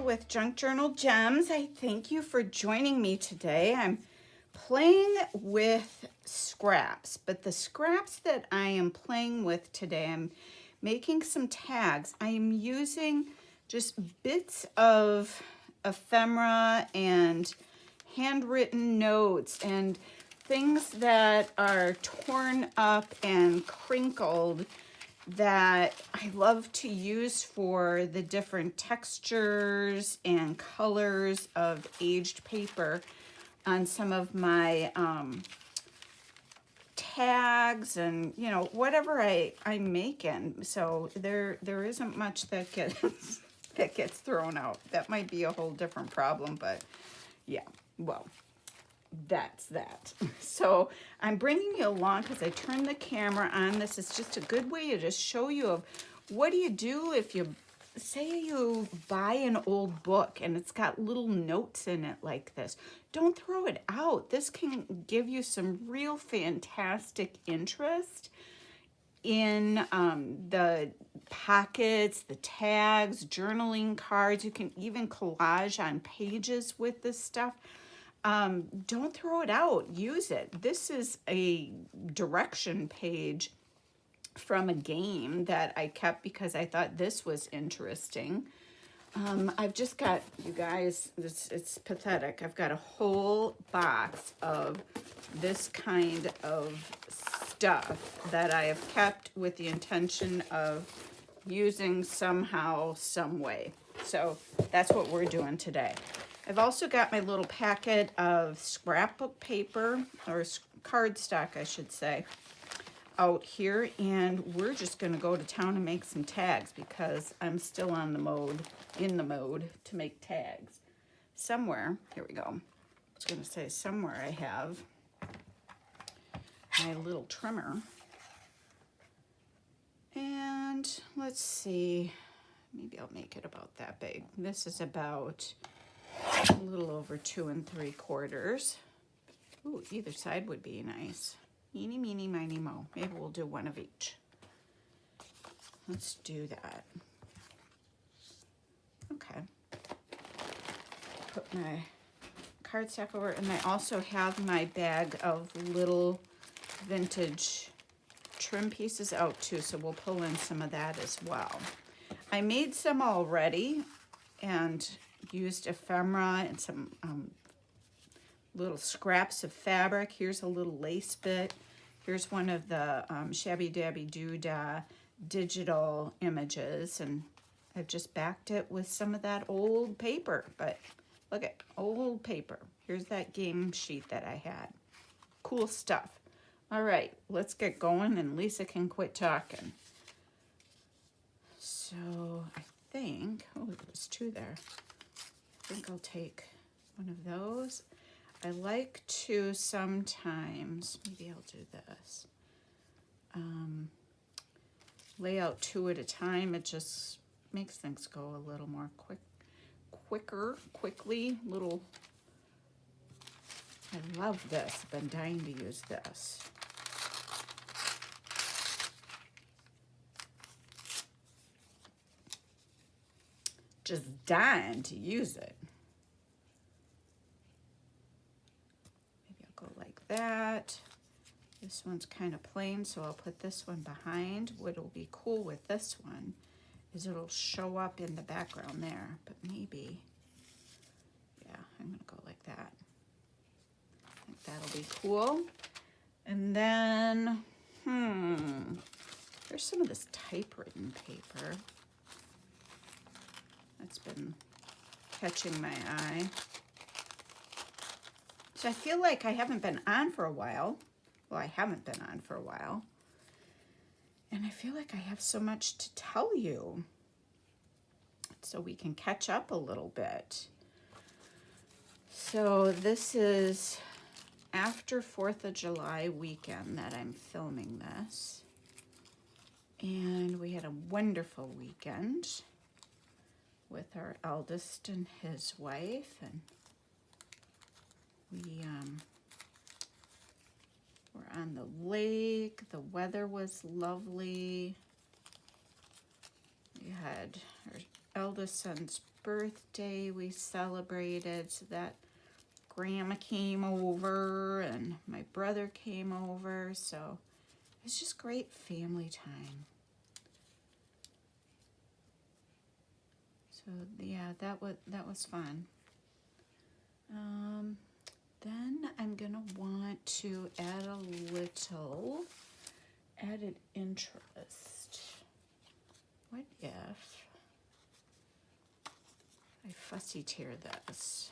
with Junk Journal Gems. I thank you for joining me today. I'm playing with scraps, but the scraps that I am playing with today, I'm making some tags. I am using just bits of ephemera and handwritten notes and things that are torn up and crinkled that I love to use for the different textures and colors of aged paper on some of my tags and, you know, whatever I'm making. So there isn't much that gets that gets thrown out. That might be a whole different problem, but yeah, well, that's that. So I'm bringing you along because I turned the camera on. This is just a good way to just show you of what do you do if you say you buy an old book and it's got little notes in it like this. Don't throw it out. This can give you some real fantastic interest in the pockets, the tags, journaling cards. You can even collage on pages with this stuff. Don't throw it out. Use it. This is a direction page from a game that I kept because I thought this was interesting. I've just got, you guys, it's pathetic. I've got a whole box of this kind of stuff that I have kept with the intention of using somehow, some way. So that's what we're doing today. I've also got my little packet of scrapbook paper, or cardstock, I should say, out here, and we're just going to go to town and make some tags because I'm still in the mode to make tags. Somewhere, here we go. I was going to say somewhere I have my little trimmer. And let's see, maybe I'll make it about that big. This is about a little over 2 3/4. Ooh, either side would be nice. Eeny, meeny, miny, mo. Maybe we'll do one of each. Let's do that. Okay. Put my cardstock over, and I also have my bag of little vintage trim pieces out too, so we'll pull in some of that as well. I made some already and used ephemera and some little scraps of fabric. Here's a little lace bit. Here's one of the Shabby Dabby Doodah digital images, and I've just backed it with some of that old paper. But look at old paper. Here's that game sheet that I had. Cool stuff. All right, let's get going, and Lisa can quit talking. So I think, oh, there's 2 there. I think I'll take one of those. I like to sometimes, maybe I'll do this, lay out 2 at a time. It just makes things go a little more quickly, little. I love this. I've been dying to use this. Just dying to use it. That. This one's kind of plain, so I'll put this one behind. What'll be cool with this one is it'll show up in the background there, but maybe, yeah, I'm gonna go like that. I think that'll be cool. And then, there's some of this typewritten paper that's been catching my eye. So I feel like I haven't been on for a while. Well, I haven't been on for a while. And I feel like I have so much to tell you. So we can catch up a little bit. So this is after 4th of July weekend that I'm filming this. And we had a wonderful weekend with our eldest and his wife, and we were on the lake. The weather was lovely. We had our eldest son's birthday we celebrated, so that Grandma came over and my brother came over, so it's just great family time. So yeah, that was fun. Then I'm gonna want to add a little added interest. What if I fussy tear this?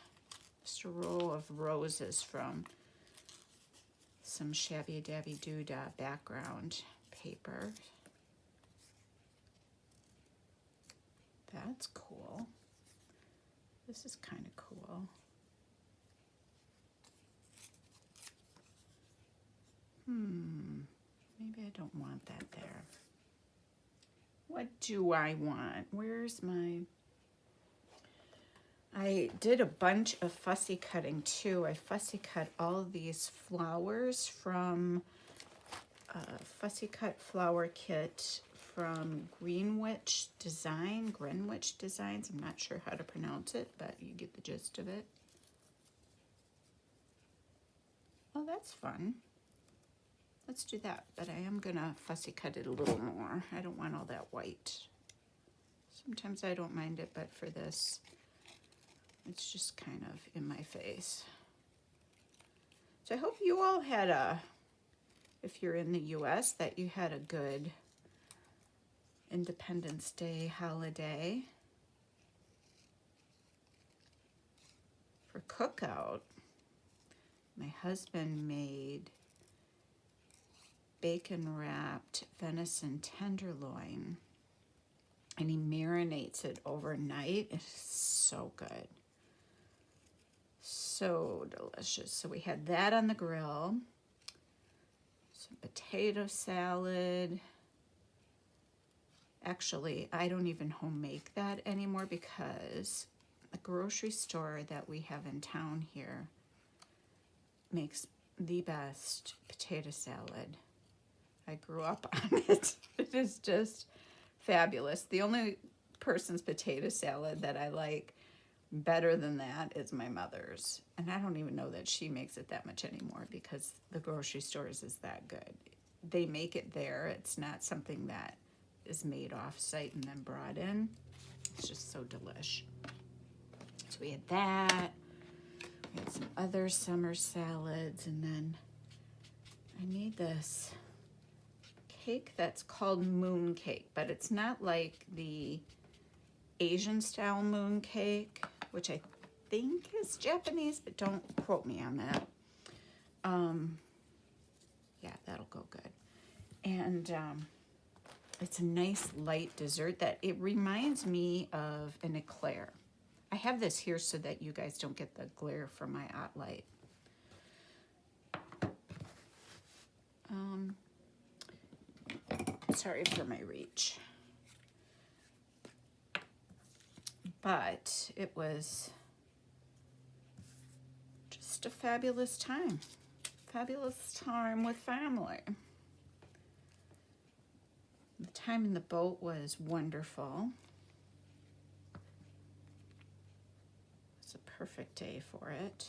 Just a row of roses from some Shabby Dabby Doodah background paper. That's cool. This is kind of cool. Maybe I don't want that there. What do I want? Where's my... I did a bunch of fussy cutting too. I fussy cut all of these flowers from a fussy cut flower kit from Greenwich Designs. I'm not sure how to pronounce it, but you get the gist of it. Oh, that's fun. Let's do that, but I am gonna fussy cut it a little more. I don't want all that white. Sometimes I don't mind it, but for this, it's just kind of in my face. So I hope you all had if you're in the US, that you had a good Independence Day holiday. For cookout, my husband made bacon wrapped venison tenderloin, and he marinates it overnight. It's so good, so delicious. So we had that on the grill, some potato salad. Actually, I don't even home make that anymore because the grocery store that we have in town here makes the best potato salad. I grew up on it. It is just fabulous. The only person's potato salad that I like better than that is my mother's. And I don't even know that she makes it that much anymore because the grocery stores is that good. They make it there. It's not something that is made off-site and then brought in. It's just so delish. So we had that. We had some other summer salads, and then I need this cake that's called moon cake, but it's not like the Asian style moon cake, which I think is Japanese, but don't quote me on that. Yeah, that'll go good. And it's a nice light dessert that it reminds me of an eclair. I have this here so that you guys don't get the glare from my hot light. Sorry for my reach. But it was just a fabulous time. Fabulous time with family. The time in the boat was wonderful. It's a perfect day for it.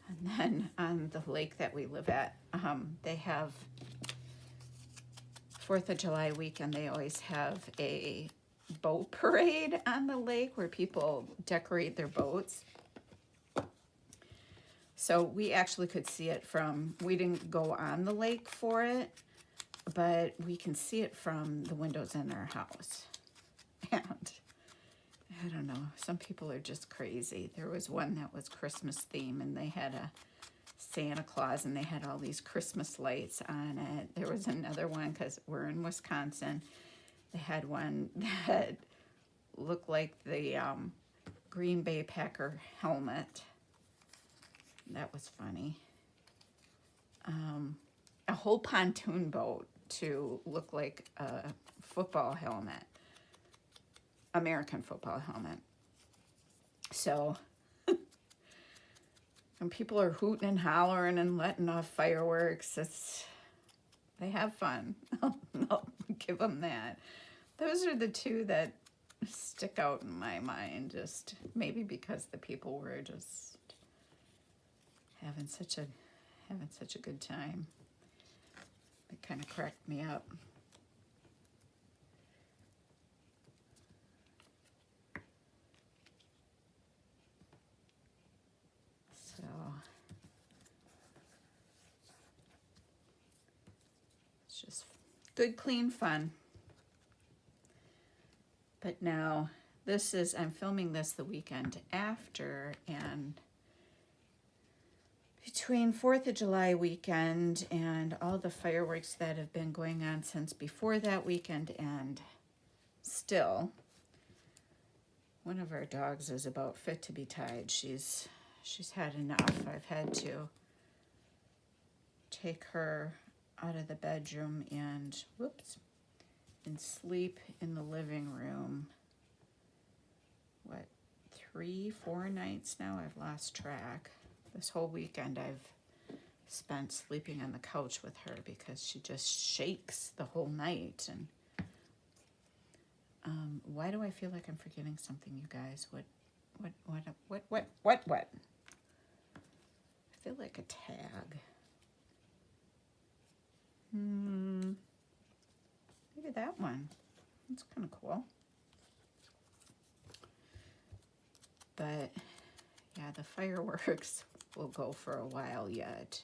And then on the lake that we live at, they have 4th of July weekend, they always have a boat parade on the lake where people decorate their boats. So we actually could see it from, we didn't go on the lake for it, but we can see it from the windows in our house. And I don't know, some people are just crazy. There was one that was Christmas theme, and they had a Santa Claus, and they had all these Christmas lights on it. There was another one, because we're in Wisconsin, they had one that looked like the Green Bay Packer helmet. That was funny. A whole pontoon boat to look like a football helmet. American football helmet. So, when people are hooting and hollering and letting off fireworks, they have fun. They'll give them that. Those are the two that stick out in my mind, just maybe because the people were just having such a good time. It kind of cracked me up. So it's just good, clean fun. But now I'm filming this the weekend after, and between 4th of July weekend and all the fireworks that have been going on since before that weekend, and still, one of our dogs is about fit to be tied. She's had enough. I've had to take her out of the bedroom and sleep in the living room. What, 3-4 nights now? I've lost track. This whole weekend I've spent sleeping on the couch with her because she just shakes the whole night. And why do I feel like I'm forgetting something, you guys? What? I feel like a tag. Maybe that one. That's kind of cool. But yeah, the fireworks will go for a while yet.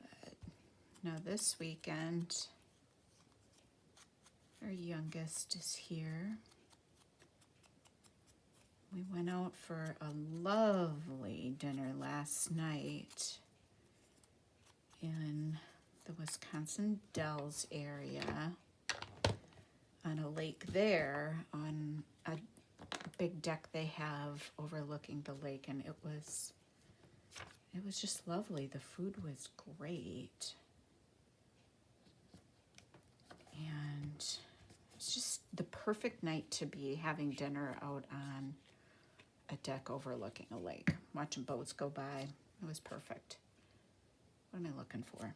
But now this weekend, our youngest is here. We went out for a lovely dinner last night in the Wisconsin Dells area on a lake there, on a big deck they have overlooking the lake, and it was just lovely. The food was great, and it's just the perfect night to be having dinner out on a deck overlooking a lake, watching boats go by. It was perfect. What am I looking for?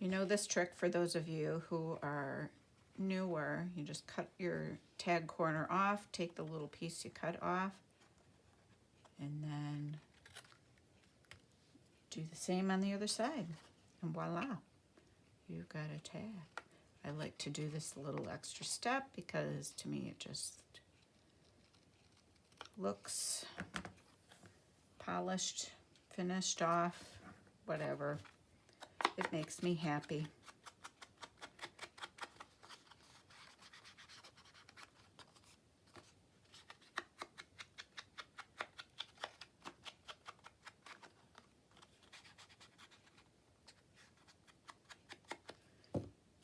You know this trick, for those of you who are newer, you just cut your tag corner off, take the little piece you cut off, and then do the same on the other side, and voila, you've got a tag. I like to do this little extra step because to me it just looks polished, finished off, whatever. It makes me happy.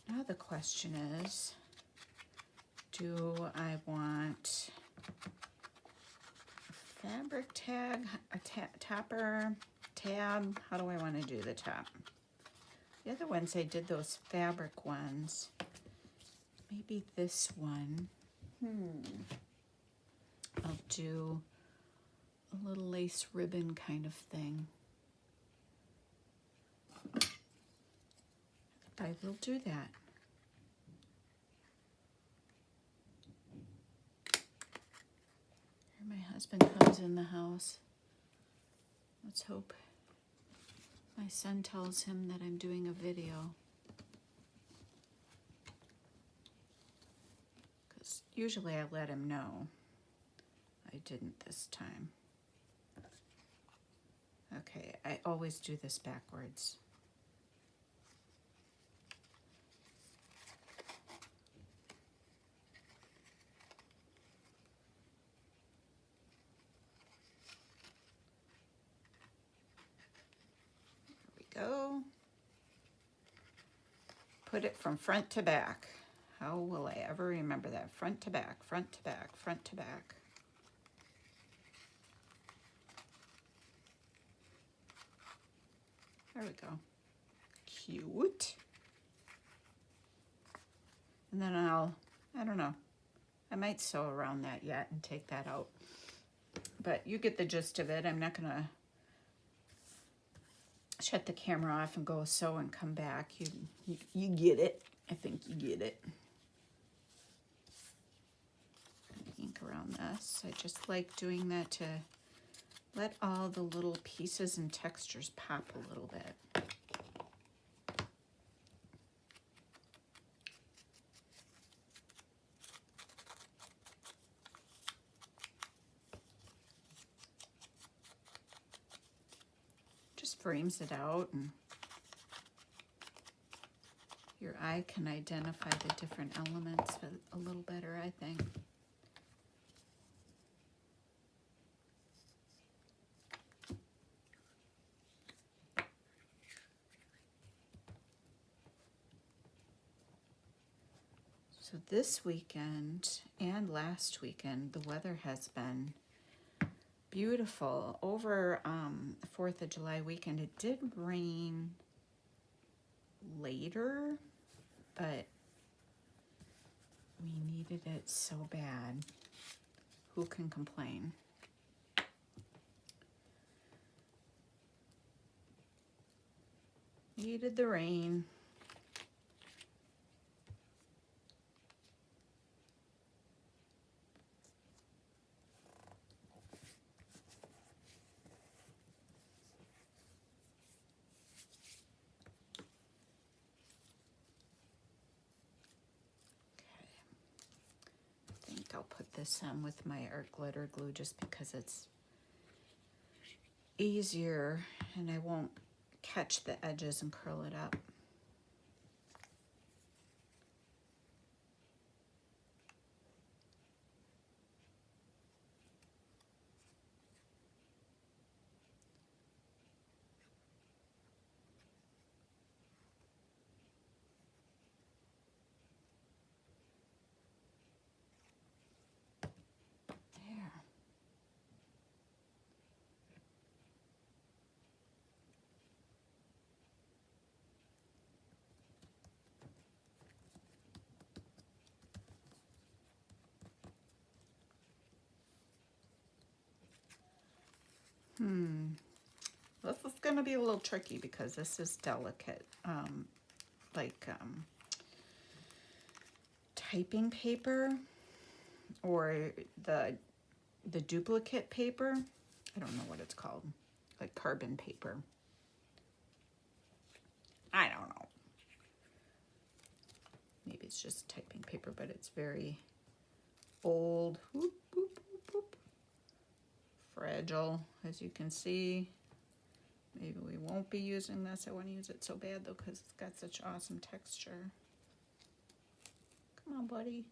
Now the question is, do I want a fabric tag, a topper, tab? How do I want to do the top? The other ones, I did those fabric ones. Maybe this one. I'll do a little lace ribbon kind of thing. I will do that. Here my husband comes in the house. Let's hope my son tells him that I'm doing a video. Because usually I let him know. I didn't this time. Okay, I always do this backwards. Go. Put it from front to back. How will I ever remember that? Front to back, front to back, front to back. There we go. Cute. And then I don't know, I might sew around that yet and take that out. But you get the gist of it. I'm not gonna shut the camera off and go sew and come back. You get it. I think you get it. Ink around this. I just like doing that to let all the little pieces and textures pop a little bit. Just frames it out, and your eye can identify the different elements a little better, I think. So this weekend and last weekend, the weather has been beautiful. Over the 4th of July weekend, it did rain later, but we needed it so bad. Who can complain? Needed the rain. I'll put this on with my art glitter glue just because it's easier and I won't catch the edges and curl it up. This is going to be a little tricky because this is delicate, typing paper or the duplicate paper. I don't know what it's called, like carbon paper. I don't know. Maybe it's just typing paper, but it's very old. Whoop, whoop, whoop, whoop. Fragile, as you can see. Maybe we won't be using this. I want to use it so bad though because it's got such awesome texture. Come on, buddy.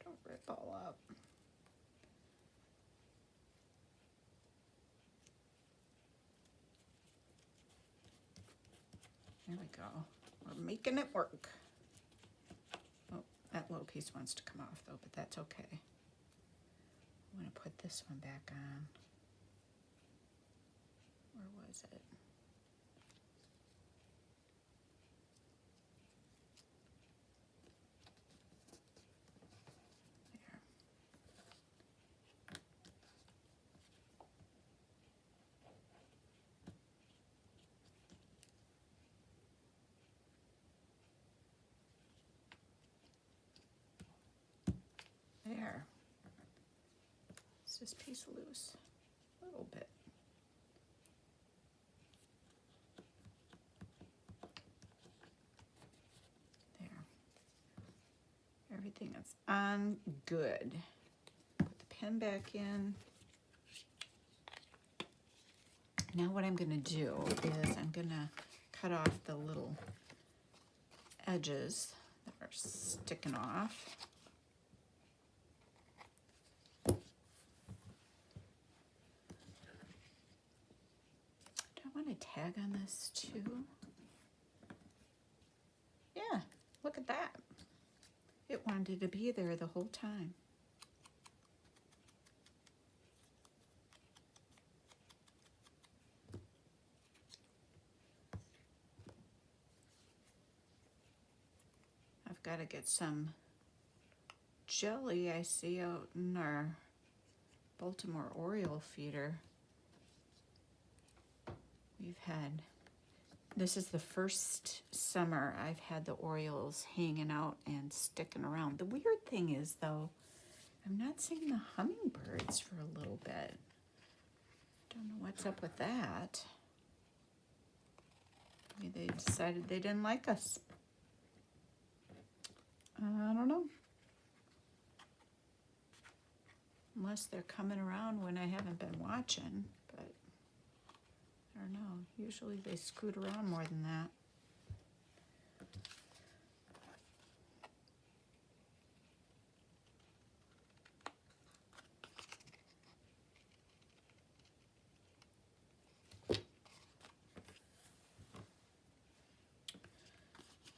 Don't rip all up. There we go. We're making it work. Oh, that little piece wants to come off though, but that's okay. I'm going to put this one back on. Where was it? There. Is this piece loose? A little bit. There. Everything is on good. Put the pen back in. Now what I'm going to do is I'm going to cut off the little edges that are sticking off. A tag on this too. Yeah, look at that. It wanted to be there the whole time. I've got to get some jelly I see out in our Baltimore Oriole feeder. We've had, this is the first summer I've had the Orioles hanging out and sticking around. The weird thing is, though, I'm not seeing the hummingbirds for a little bit. Don't know what's up with that. Maybe they decided they didn't like us. I don't know. Unless they're coming around when I haven't been watching, but I don't know. Usually they scoot around more than that.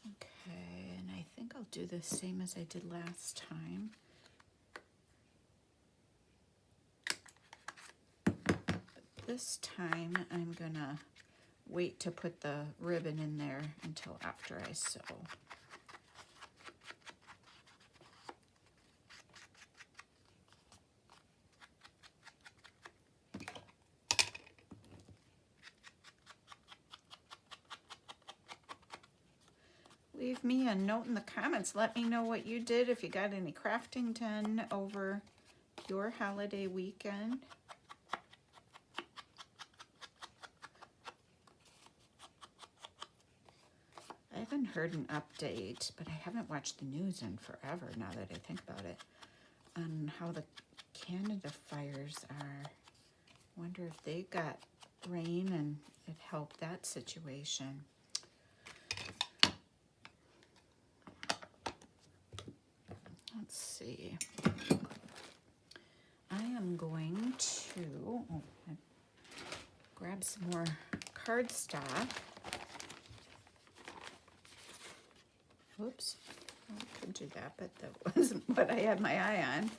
Okay, and I think I'll do the same as I did last time. This time I'm gonna wait to put the ribbon in there until after I sew. Leave me a note in the comments. Let me know what you did, if you got any crafting done over your holiday weekend. I haven't heard an update, but I haven't watched the news in forever, now that I think about it, on how the Canada fires are. Wonder if they got rain and it helped that situation. Let's see. I am going to grab some more cardstock. Whoops, I could do that, but that wasn't what I had my eye on.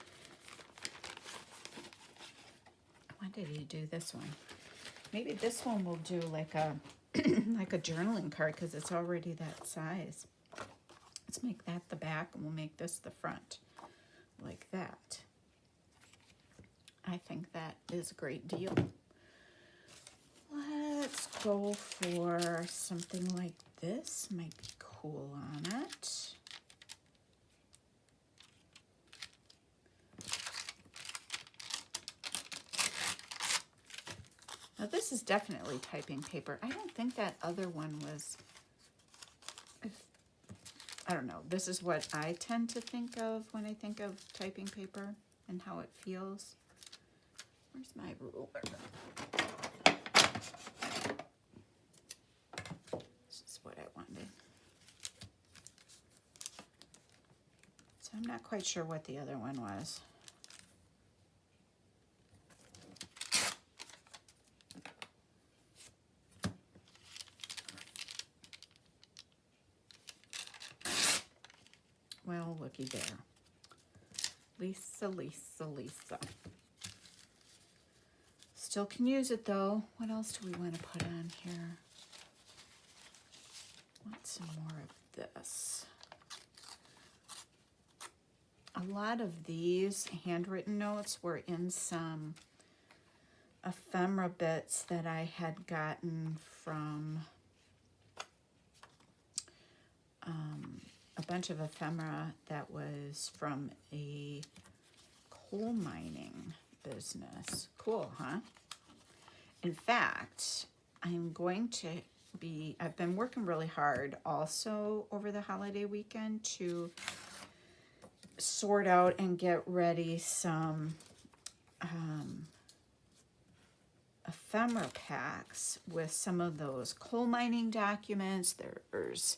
Why did he do this one? Maybe this one will do like a like a journaling card, because it's already that size. Let's make that the back, and we'll make this the front, like that. I think that is a great deal. Let's go for something like this. Might be cool on it. Now this is definitely typing paper. I don't think that other one was, I don't know. This is what I tend to think of when I think of typing paper and how it feels. Where's my ruler? This is what I wanted. So I'm not quite sure what the other one was. Well, looky there. Lisa, Lisa, Lisa. Still can use it though. What else do we want to put on here? Want some more of this. A lot of these handwritten notes were in some ephemera bits that I had gotten from a bunch of ephemera that was from a coal mining business. Cool, huh? In fact, I'm going to be, I've been working really hard also over the holiday weekend to sort out and get ready some ephemera packs with some of those coal mining documents. There's,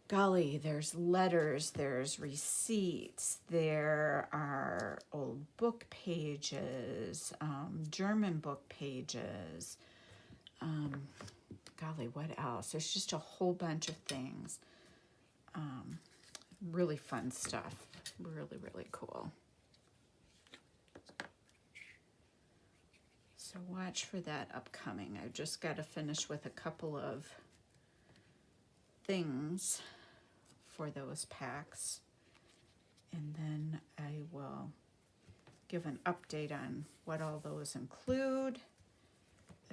golly, there's letters, there's receipts, there are old book pages, German book pages, golly, what else? There's just a whole bunch of things. Really fun stuff. Really, really cool. So watch for that upcoming. I've just got to finish with a couple of things for those packs. And then I will give an update on what all those include,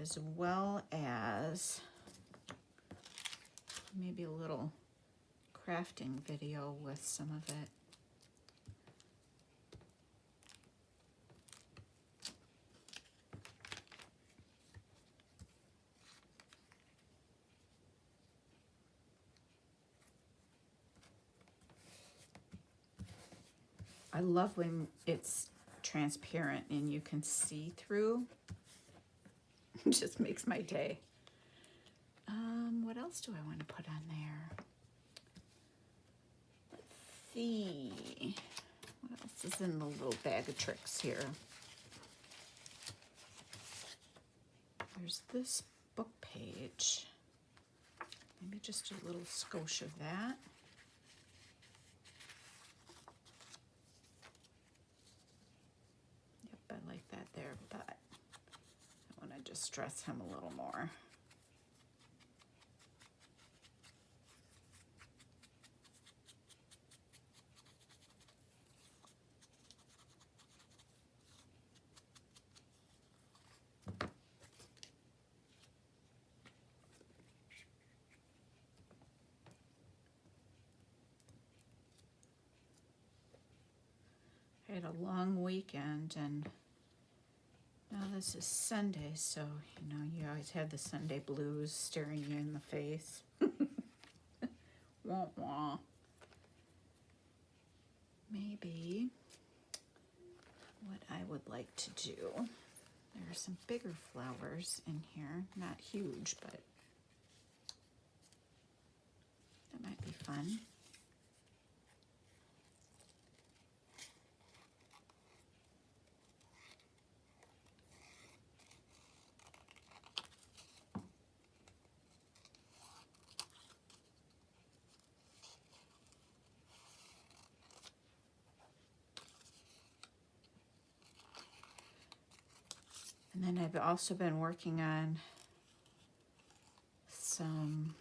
as well as maybe a little crafting video with some of it. I love when it's transparent and you can see through. It just makes my day. What else do I want to put on there? Let's see. What else is in the little bag of tricks here? There's this book page. Maybe just a little skosh of that. Yep, I like that there, but I want to just dress him a little more. I had a long weekend, and now this is Sunday, so you know you always have the Sunday blues staring you in the face. Wah wah. Maybe what I would like to do, there are some bigger flowers in here, not huge, but that might be fun. And then I've also been working on some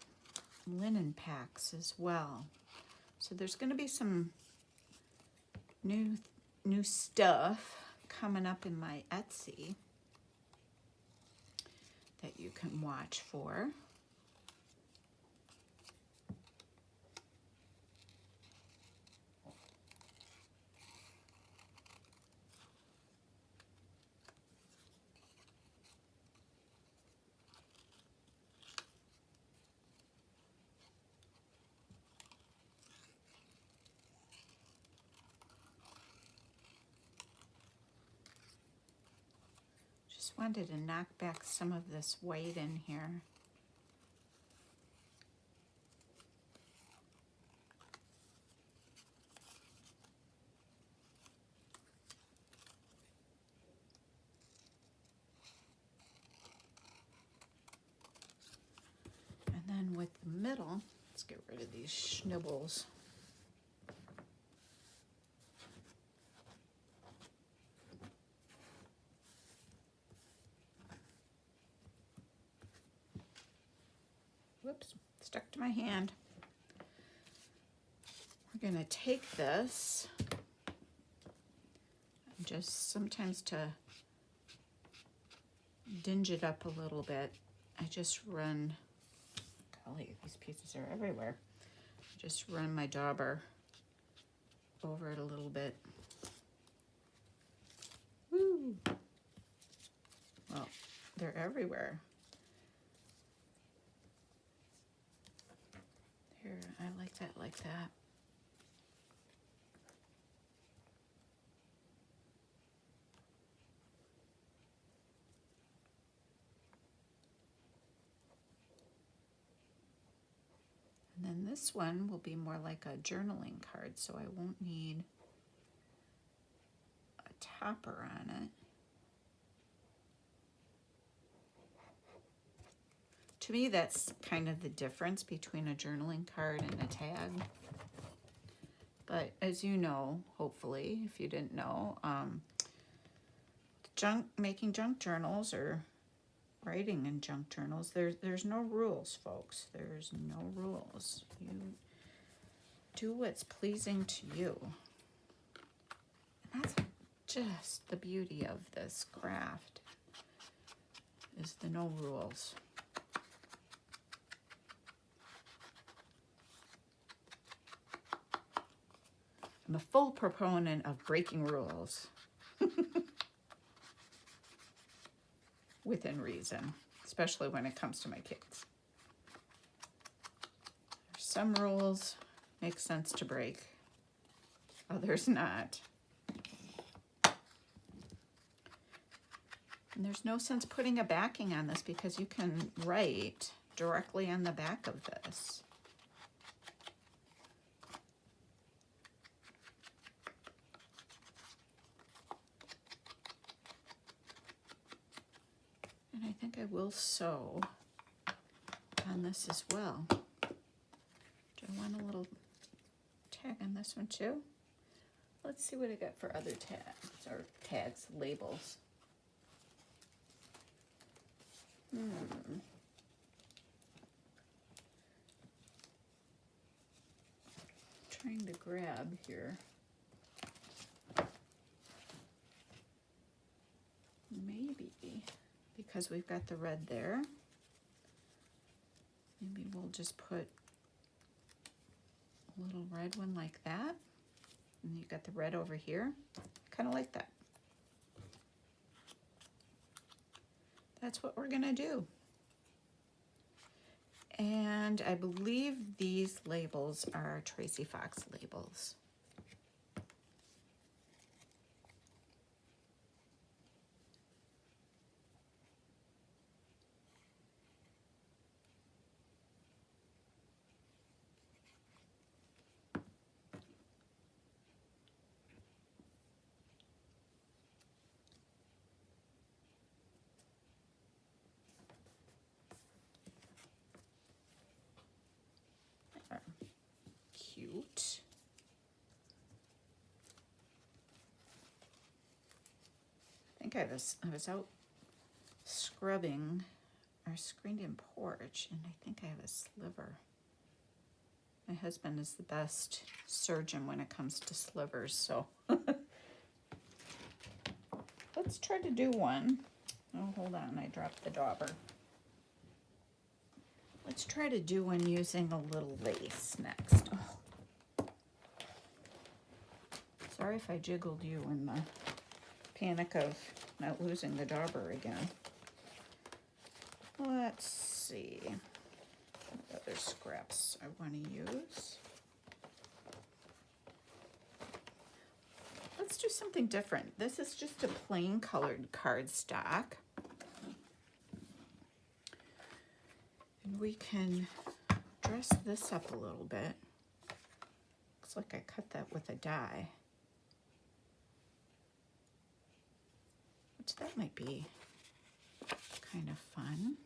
linen packs as well. So there's going to be some new stuff coming up in my Etsy that you can watch for. Just wanted to knock back some of this white in here. And then with the middle, let's get rid of these schnibbles. Whoops, stuck to my hand. We're gonna take this, and just sometimes to dinge it up a little bit, I just run, golly, these pieces are everywhere. I just run my dauber over it a little bit. Woo! Well, they're everywhere. Here, I like that like that. And then this one will be more like a journaling card, so I won't need a topper on it. To me, that's kind of the difference between a journaling card and a tag. But as you know, hopefully, if you didn't know, making junk journals or writing in junk journals, there's no rules, folks. There's no rules. You do what's pleasing to you. That's just the beauty of this craft, is the no rules. I'm a full proponent of breaking rules within reason, especially when it comes to my kids. There's some rules make sense to break, others not. And there's no sense putting a backing on this because you can write directly on the back of this. And I think I will sew on this as well. Do I want a little tag on this one too? Let's see what I got for other tags, or tags, labels. Trying to grab here. Maybe because we've got the red there, maybe we'll just put a little red one like that. And you got the red over here, kind of like that. That's what we're gonna do. And I believe these labels are Tracy Fox labels. Cute. I think I was out scrubbing our screened-in porch, and I think I have a sliver. My husband is the best surgeon when it comes to slivers, so let's try to do one. Oh, hold on, I dropped the dauber. Let's try to do one using a little lace next. Oh. Sorry if I jiggled you in the panic of not losing the dauber again. Let's see what other scraps I want to use. Let's do something different. This is just a plain colored cardstock. And we can dress this up a little bit. Looks like I cut that with a die. Which that might be kind of fun.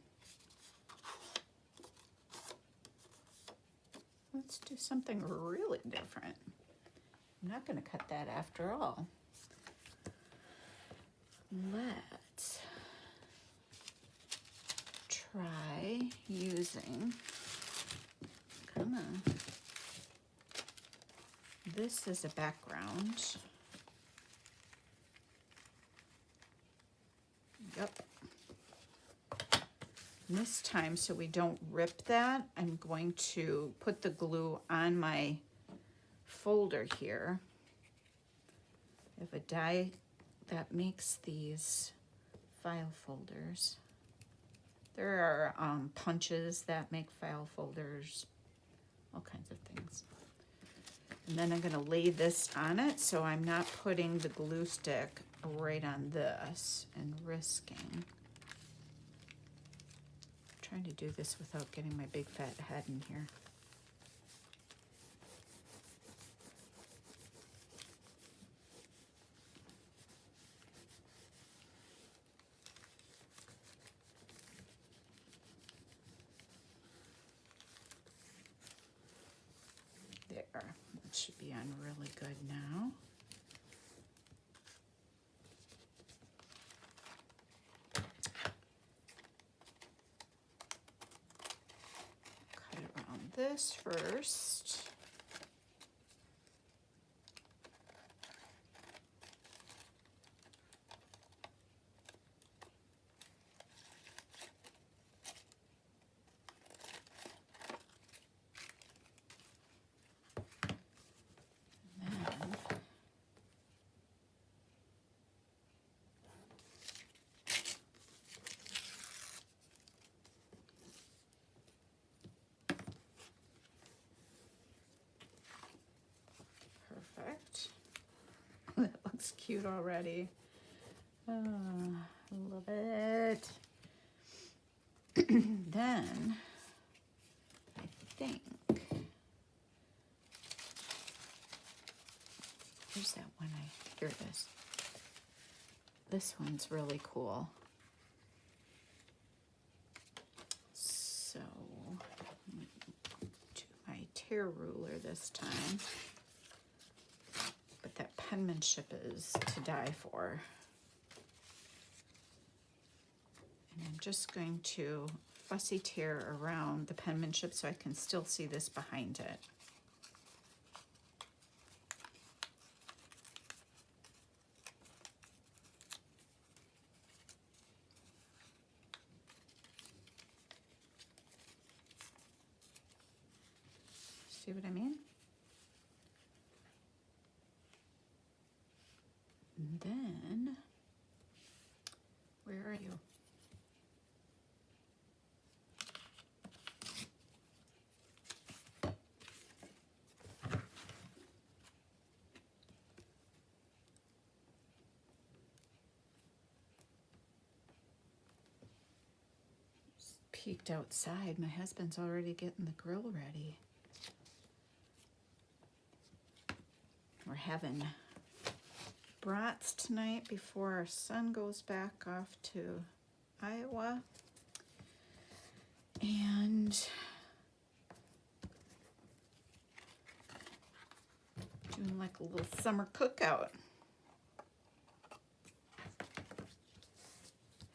Let's do something really different. I'm not going to cut that after all. Let's try using, come on, this is a background. Yep. And this time, so we don't rip that, I'm going to put the glue on my folder here. I have a die that makes these file folders. There are punches that make file folders, all kinds of things. And then I'm gonna lay this on it so I'm not putting the glue stick right on this and risking. I'm trying to do this without getting my big fat head in here. It should be on really good now. Cut around this first. cute already. Love it. Then, I think, here's that one here it is. This one's really cool. So, I'm going to do my tear ruler this time. But that penmanship is to die for. And I'm just going to fussy tear around the penmanship so I can still see this behind it. See what I mean? And then, where are you? Just peeked outside. My husband's already getting the grill ready. We're having brats tonight before our son goes back off to Iowa. And doing like a little summer cookout.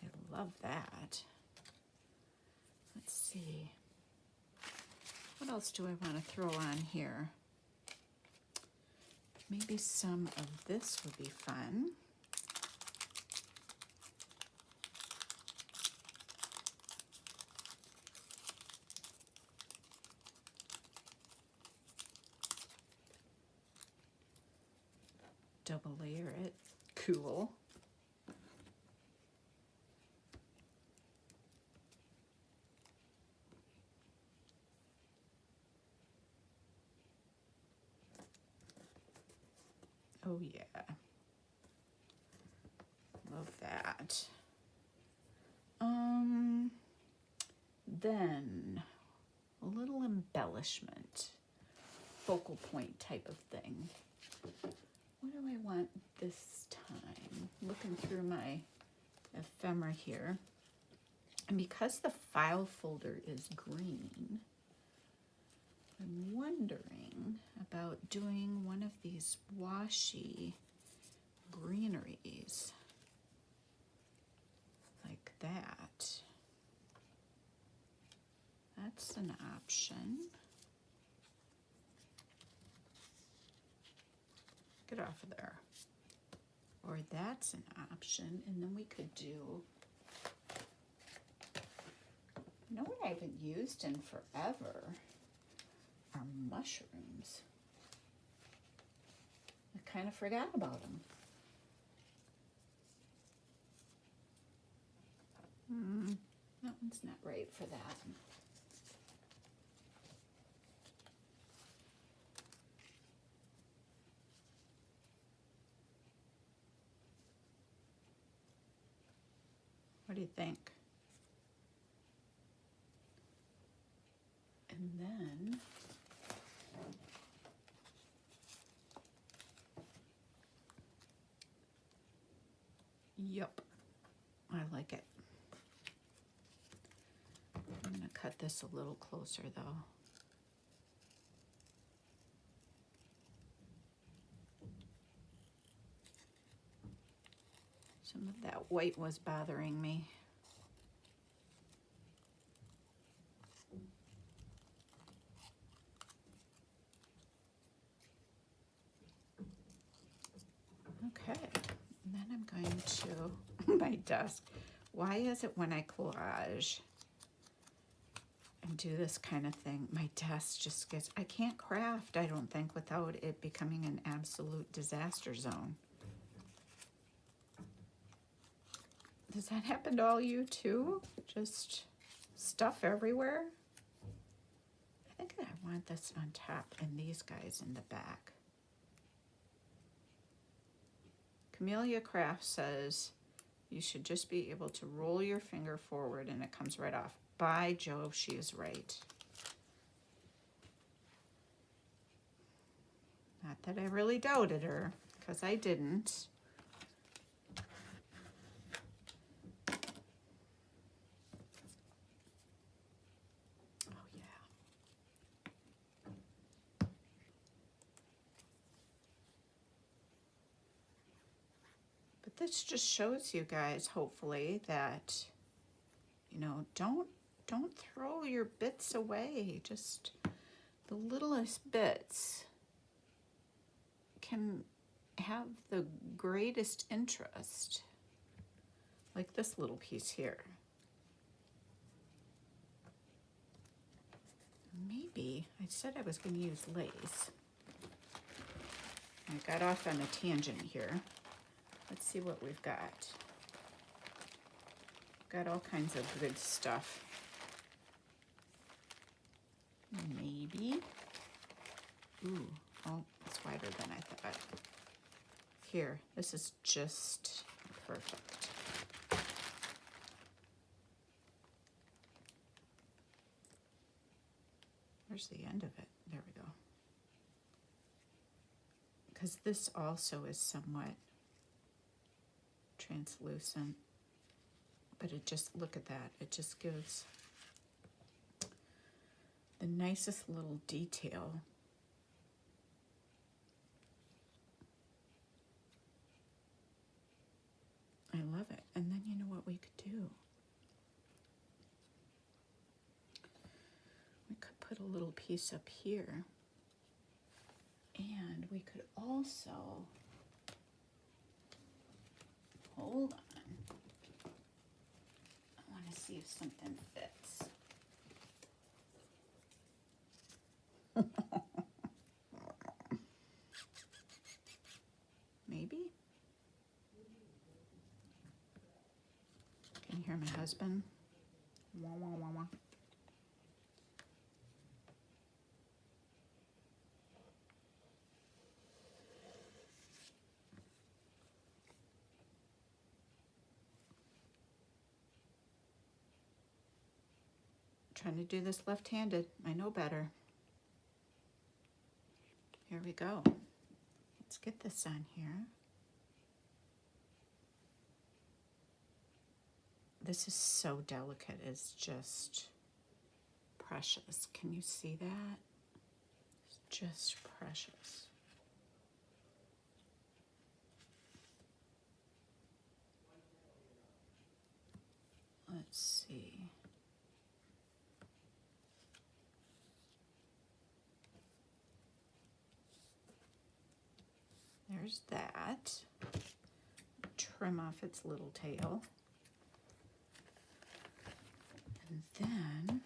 I love that. Let's see. What else do I want to throw on here? Maybe some of this would be fun. Double layer it. Cool. Oh yeah. Love that. Then a little embellishment, focal point type of thing. What do I want this time? Looking through my ephemera here. And because the file folder is green, I'm wondering about doing one of these washi greeneries. Like that. That's an option. Get off of there. Or that's an option. And then we could do, you know what I haven't used in forever are mushrooms. I kind of forgot about them. That one's not right for that. What do you think? And then yep, I like it. I'm going to cut this a little closer though. Some of that white was bothering me. Okay, and then I'm going to my desk. Why is it when I collage and do this kind of thing, my desk just gets, I can't craft, I don't think, without it becoming an absolute disaster zone. Does that happen to all you too? Just stuff everywhere? I think I want this on top and these guys in the back. Camellia Craft says you should just be able to roll your finger forward and it comes right off. By Jove, she is right. Not that I really doubted her, because I didn't. Oh, yeah. But this just shows you guys, hopefully, that, you know, don't throw your bits away. Just the littlest bits can have the greatest interest. Like this little piece here. Maybe, I said I was going to use lace. I got off on a tangent here. Let's see what we've got. Got all kinds of good stuff. Maybe. Ooh, oh, it's wider than I thought. Here, this is just perfect. Where's the end of it? There we go. Because this also is somewhat translucent, but it just, look at that. It just gives the nicest little detail. I love it. And then you know what we could do? We could put a little piece up here. And we could also, hold on. I want to see if something fits. Maybe? Can you hear my husband? Wah, wah, wah, wah. Trying to do this left-handed. I know better. Here we go. Let's get this on here. This is so delicate. It's just precious. Can you see that? It's just precious. Let's see. There's that. Trim off its little tail. And then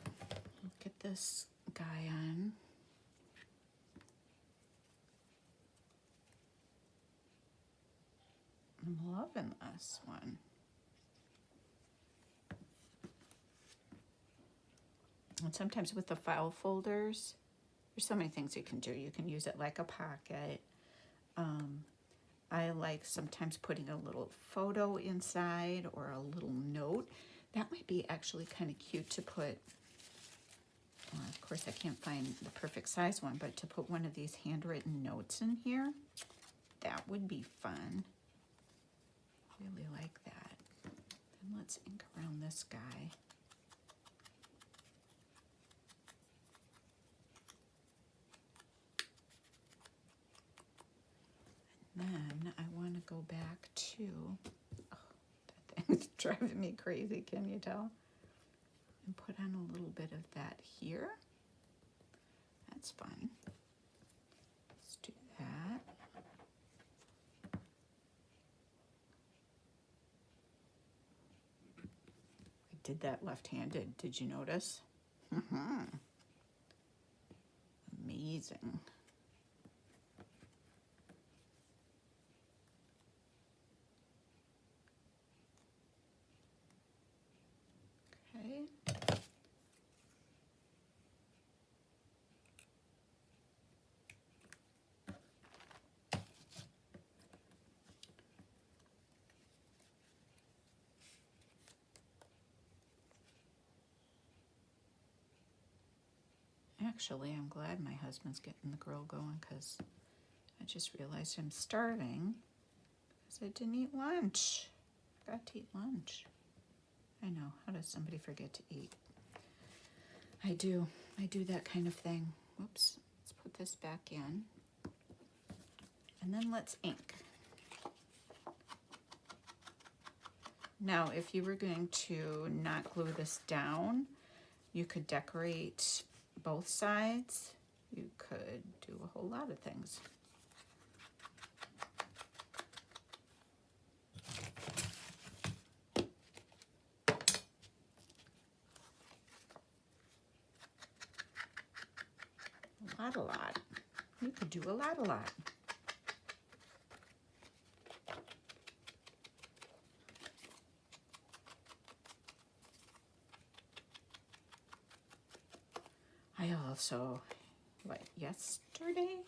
we'll get this guy on. I'm loving this one. And sometimes with the file folders, there's so many things you can do. You can use it like a pocket. I like sometimes putting a little photo inside or a little note. That might be actually kind of cute to put. Of course, I can't find the perfect size one, but to put one of these handwritten notes in here, that would be fun. Really like that. Then let's ink around this guy. Then I want to go back to, oh, that thing's driving me crazy, can you tell? And put on a little bit of that here. That's fun. Let's do that. I did that left-handed, did you notice? Amazing. Okay. Actually, I'm glad my husband's getting the grill going because I just realized I'm starving because I didn't eat lunch. Forgot to eat lunch. I know. How does somebody forget to eat? I do. I do that kind of thing. Whoops. Let's put this back in. And then let's ink. Now, if you were going to not glue this down, you could decorate both sides. You could do a whole lot of things. A lot. You could do a lot. I also, yesterday?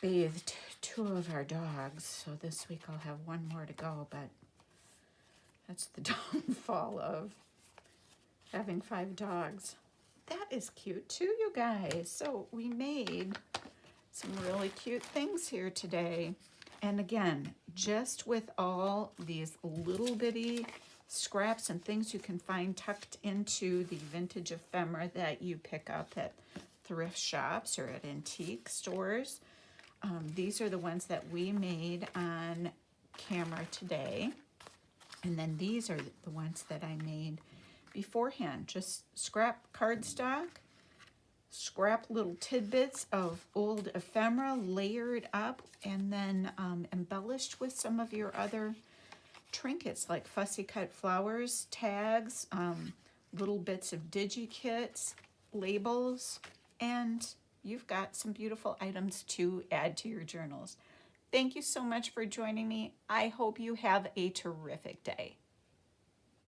Bathed 2 of our dogs, so this week I'll have 1 more to go, but that's the downfall of having 5 dogs. That is cute too, you guys. So we made some really cute things here today. And again, just with all these little bitty scraps and things you can find tucked into the vintage ephemera that you pick up at thrift shops or at antique stores. These are the ones that we made on camera today. And then these are the ones that I made beforehand. Just scrap cardstock, scrap little tidbits of old ephemera layered up and then embellished with some of your other trinkets like fussy cut flowers, tags, little bits of digi-kits, labels, and you've got some beautiful items to add to your journals. Thank you so much for joining me. I hope you have a terrific day.